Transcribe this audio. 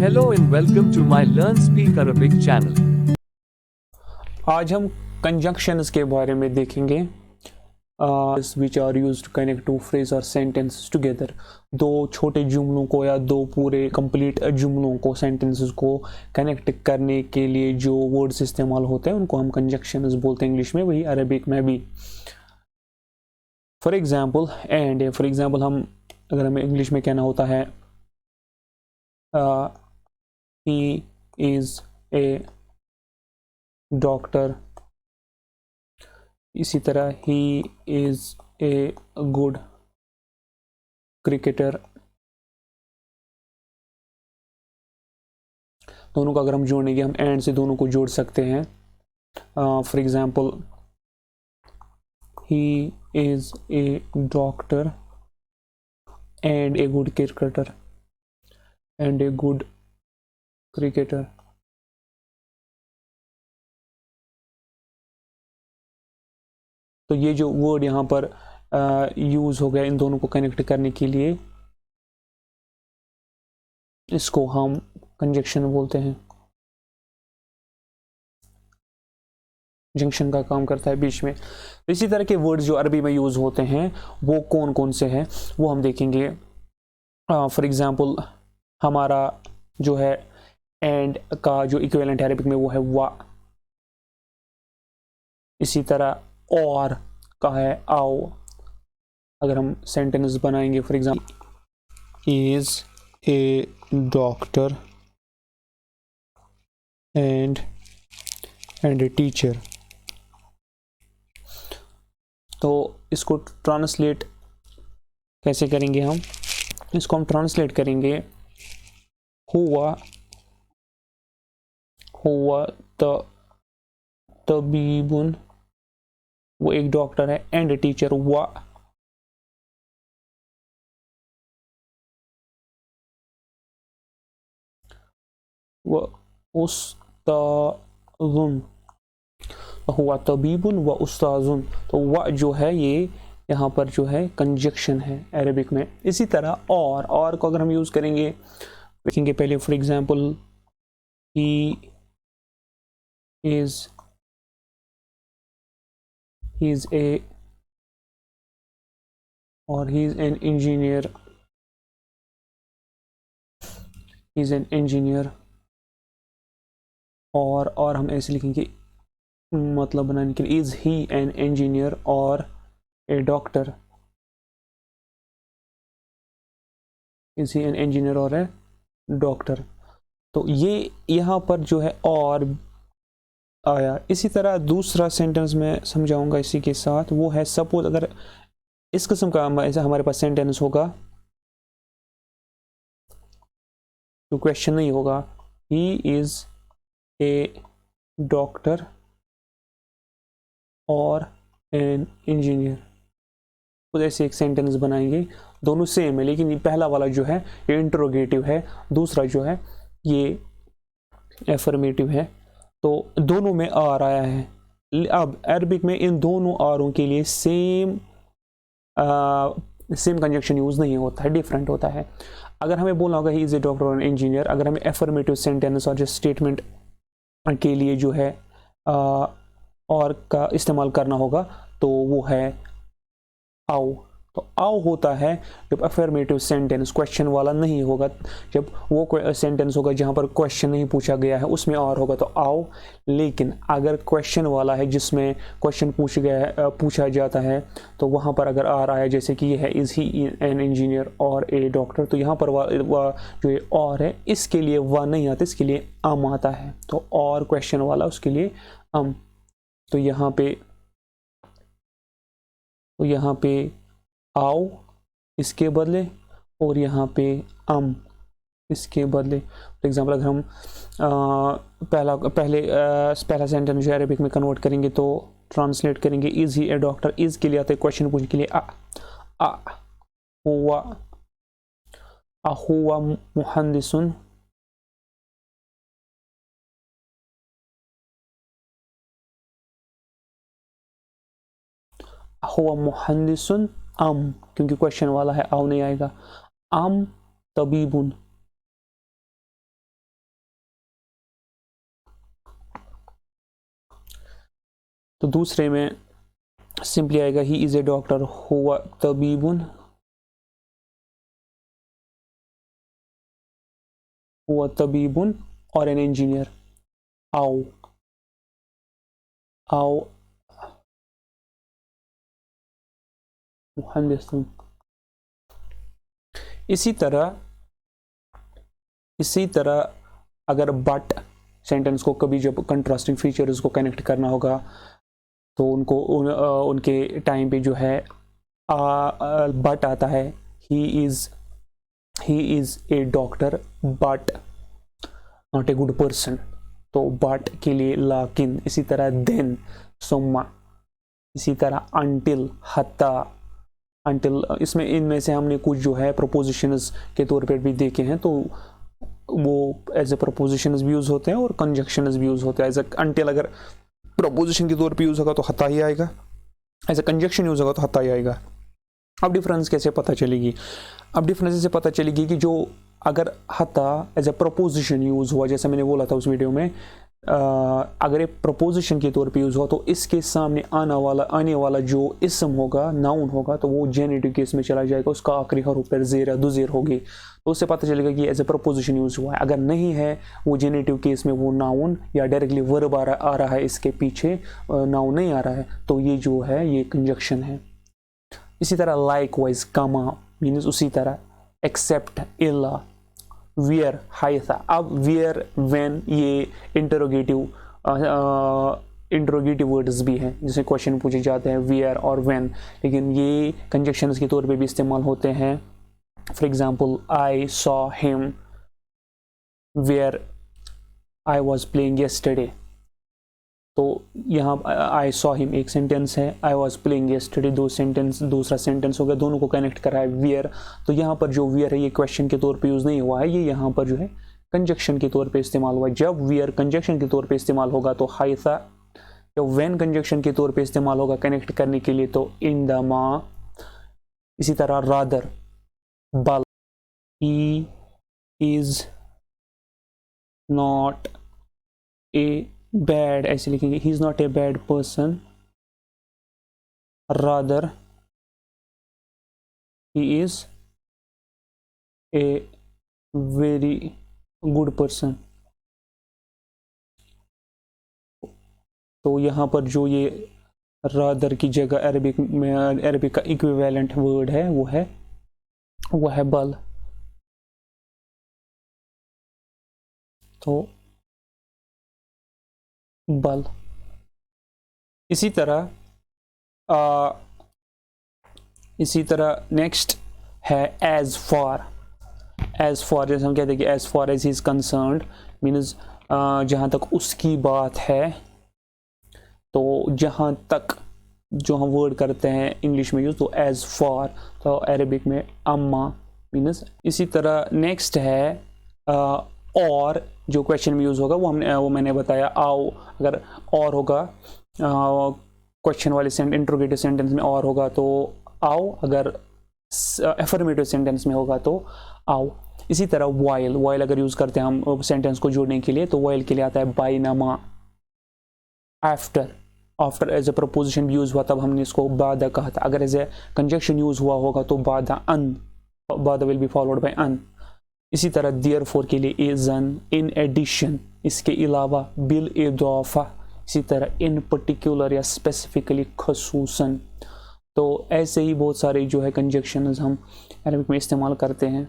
Hello and welcome to my Learn Speak Arabic channel. आज हम conjunctions के बारे में देखेंगे which are used to connect to phrase और सेंटेंसेस टुगेदर। दो छोटे जुमलों को या दो पूरे कंप्लीट जुमलों को, सेंटेंसेस को कनेक्ट करने के लिए जो वर्ड्स इस्तेमाल होते हैं उनको हम कंजंक्शंस बोलते हैं इंग्लिश में, वही अरबिक में भी। फॉर एग्जाम्पल फॉर एग्जाम्पल अगर हमें इंग्लिश में कहना होता है ही इज ए डॉक्टर, इसी तरह ही इज ए गुड क्रिकेटर। दोनों को अगर हम जोड़ेंगे, हम एंड से दोनों को जोड़ सकते हैं। For example, he is A doctor and a good cricketer, and a good cricketer. तो ये जो वर्ड यहाँ पर यूज हो गया इन दोनों को कनेक्ट करने के लिए, इसको हम कंजंक्शन बोलते हैं। जंक्शन का काम करता है बीच में। तो इसी तरह के वर्ड्स जो अरबी में यूज होते हैं वो कौन कौन से हैं वो हम देखेंगे। फॉर एग्जाम्पल, हमारा जो है एंड का जो इक्विवेलेंट अरबिक में वो है वा। इसी तरह और का है आओ। अगर हम सेंटेंस बनाएंगे, for example, is a doctor and a teacher, तो इसको ट्रांसलेट कैसे करेंगे हम? इसको हम ट्रांसलेट करेंगे हुआ हुआ तबीबुन, वो एक डॉक्टर है, एंड ए टीचर वा उस्ताजुन, हुआ तबीबुन व उस्ताजुन। तो व जो है ये यहाँ पर जो है कंजक्शन है अरबिक में। इसी तरह और को अगर हम यूज करेंगे, देखेंगे पहले। For example, he is a, और he is an engineer, he is an engineer. और हम ऐसे लिखेंगे मतलब बनाने के लिए, इज ही एन इंजीनियर और a doctor, is he an engineer और ए डॉक्टर। तो ये यहाँ पर जो है और आया। इसी तरह दूसरा सेंटेंस में समझाऊंगा इसी के साथ, वो है सपोज अगर इस किस्म का ऐसा हमारे पास सेंटेंस होगा तो क्वेश्चन नहीं होगा, ही इज ए डॉक्टर और एन इंजीनियर। तो ऐसे एक सेंटेंस बनाएंगे, दोनों सेम है, लेकिन ये पहला वाला जो है ये इंटरोगेटिव है, दूसरा जो है ये एफर्मेटिव है। तो दोनों में आर आया है। अब अरबिक में इन दोनों आरों के लिए सेम कंजक्शन यूज नहीं होता है, डिफरेंट होता है। अगर हमें बोलना होगा ही इज ए डॉक्टर और इंजीनियर, अगर हमें एफर्मेटिव सेंटेंस और स्टेटमेंट के लिए जो है और का इस्तेमाल करना होगा तो वो है आओ। तो आओ होता है जब अफर्मेटिव सेंटेंस क्वेश्चन वाला नहीं होगा, जब वो सेंटेंस होगा जहां पर क्वेश्चन नहीं पूछा गया है उसमें और होगा तो आओ। लेकिन अगर क्वेश्चन वाला है जिसमें क्वेश्चन पूछा जाता है तो वहां पर अगर आर आया, जैसे कि ये है इज ही एन इंजीनियर और ए डॉक्टर, तो यहाँ पर जो ये और है इसके लिए वह नहीं आता, इसके लिए अम आता है। तो और क्वेश्चन वाला उसके लिए अम। तो यहाँ पे आओ इसके बदले, और यहाँ पे अम इसके बदले। फॉर एग्जाम्पल, अगर हम पहला सेंटेंस जो अरबिक में कन्वर्ट करेंगे तो ट्रांसलेट करेंगे is he A doctor. Is के लिए आता है क्वेश्चन पूछने के लिए आ हुआ मुहंदिसुन, हुआ मुहंदिसुन क्योंकि क्वेश्चन वाला है आव नहीं आएगा, अम तबीबुन। तो दूसरे में सिंपली आएगा ही इज ए डॉक्टर, हुआ तबीबुन, हुआ तबीबुन, और एन इंजीनियर, आओ आओ मुहंदिस। इसी तरह अगर बट सेंटेंस को कभी जब कंट्रास्टिंग फीचर्स को कनेक्ट करना होगा तो उनके टाइम पे जो है बट आता है, ही is A doctor but not a good person, तो बट के लिए लाकिन। इसी तरह देन, सुम्मा, इसी तरह अंटिल, हत्ता, अंटिल। इसमें इनमें से हमने कुछ जो है प्रोपोजिशंस के तौर पर भी देखे हैं, तो वो एज ए प्रोपोजिशंस भी यूज होते हैं और कंजक्शंस भी यूज होते हैं। एज ए अंटिल अगर प्रोपोजिशन के तौर पे यूज होगा तो हत्ता ही आएगा, एज ए कंजक्शन यूज होगा तो हत्ता ही आएगा। अब डिफरेंस कैसे पता चलेगी? अब डिफरेंस से पता चलेगी कि जो अगर हत्ता एज ए प्रोपोजिशन यूज हुआ, जैसे मैंने बोला था उस वीडियो में, अगर एक प्रोपोजिशन के तौर पे यूज हुआ तो इसके सामने आने वाला जो इसम होगा, नाउन होगा, तो वो जेनेटिव केस में चला जाएगा, उसका आखिरी हरूफ पर ज़ेर या दुज़ेर होगी, तो उससे पता चलेगा कि एज ए प्रोपोजिशन यूज हुआ है। अगर नहीं है वो जेनेटिव केस में, वो नाउन या डायरेक्टली वर्ब आ रहा है, इसके पीछे नाउन नहीं आ रहा है, तो ये जो है ये कंजक्शन है। इसी तरह लाइकवाइज, कामा मीन्स उसी तरह, एक्सेप्ट, इला, वेयर, हाइथा। अब वेयर, व्हेन, ये इंटरोगेटिव वर्ड्स भी हैं, जिसे क्वेश्चन पूछे जाते हैं वेयर और व्हेन, लेकिन ये कंजक्शंस के तौर पे भी इस्तेमाल होते हैं। For example, I saw him where I was playing yesterday, तो यहाँ आई सॉ हिम एक सेंटेंस है, आई वाज प्लेइंग यस्टरडे दूसरा सेंटेंस हो गया, दोनों को कनेक्ट करा है वेयर। तो यहाँ पर जो वेयर है ये क्वेश्चन के तौर पे यूज नहीं हुआ है, ये यहाँ पर जो है कंजक्शन के तौर पे इस्तेमाल हुआ है। जब वेयर कंजक्शन के तौर पे इस्तेमाल होगा तो हाइथा, जब व्हेन कंजक्शन के तौर पे इस्तेमाल होगा कनेक्ट करने के लिए तो इन द मा। इसी तरह रादर, बल, he is not a bad, ऐसे लिखेंगे, he is not a bad person, rather he is a very good person. तो यहाँ पर जो ये रादर की जगह अरबिक का इक्विवेलेंट वर्ड है वो है बल। तो बल। इसी तरह नेक्स्ट है एज फॉर। एज फॉर जैसे हम कहते हैं कि as far as he is concerned means जहाँ तक उसकी बात है, तो जहाँ तक जो हम वर्ड करते हैं इंग्लिश में यूज, तो एज फॉर, तो अरेबिक में अम्मा मीन्स। इसी तरह नेक्स्ट है और, जो क्वेश्चन में यूज होगा वो मैंने बताया, आओ अगर और होगा क्वेश्चन वाले इंट्रोगेटिव सेंटेंस में और होगा तो आओ, अगर एफर्मेटिव सेंटेंस में होगा तो आओ। इसी तरह वाइल अगर यूज करते हैं हम सेंटेंस को जोड़ने के लिए, तो वाइल के लिए आता है बाइनमा। आफ्टर एज ए प्रपोजिशन भी यूज हुआ तब हमने इसको बादा कहा था। अगर एज ए कंजक्शन यूज हुआ होगा तो बादा विल बी फॉलोड बाय अन। इसी तरह देयरफॉर के लिए इज़न, इन एडिशन, इसके अलावा, बिल इज़ाफ़ा, इसी तरह इन पर्टिकुलर या स्पेसिफिकली, खसूसन। तो ऐसे ही बहुत सारे जो है कंजक्शंस हम अरबिक में इस्तेमाल करते हैं।